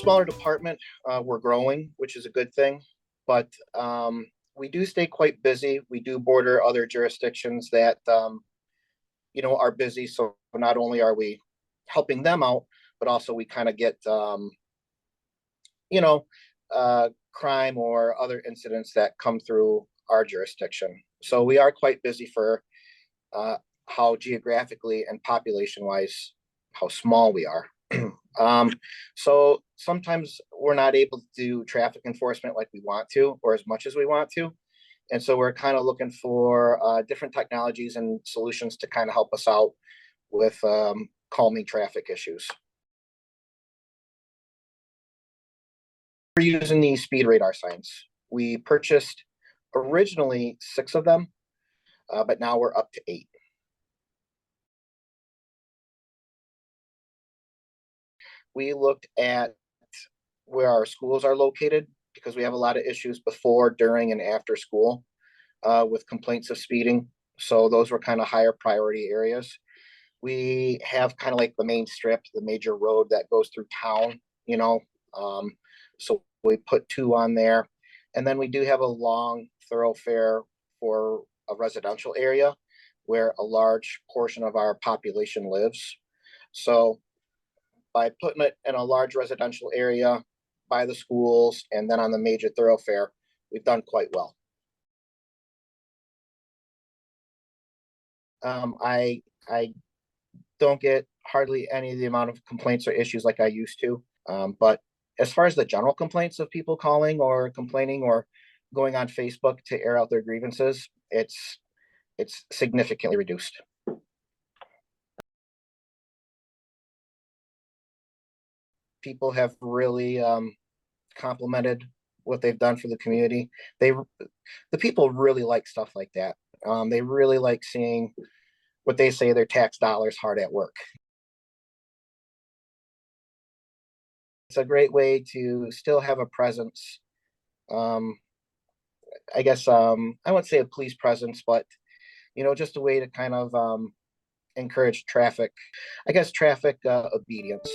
smaller department. We're growing, which is a good thing, but we do stay quite busy. We do border other jurisdictions that are busy. So not only are we helping them out, but also we kind of get you know crime or other incidents that come through our jurisdiction. So we are quite busy for how geographically and population wise, how small we are. So sometimes we're not able to do traffic enforcement like we want to, or as much as we want to. And so we're kind of looking for different technologies and solutions to kind of help us out with calming traffic issues. We're using these speed radar signs. We purchased originally 6 of them, but now we're up to 8. We looked at where our schools are located because we have a lot of issues before, during, and after school with complaints of speeding. So those were kind of higher priority areas. We have kind of like the main strip, the major road that goes through town, so we put 2 on there. And then we do have a long thoroughfare for a residential area where a large portion of our population lives. So by putting it in a large residential area by the schools and then on the major thoroughfare, we've done quite well. I don't get hardly any of the amount of complaints or issues like I used to. But as far as the general complaints of people calling or complaining or going on Facebook to air out their grievances, it's significantly reduced. People have really complimented what they've done for the community. The people really like stuff like that. They really like seeing what they say their tax dollars hard at work. It's a great way to still have a presence. I guess I wouldn't say a police presence, but just a way to kind of encourage traffic, I guess traffic obedience.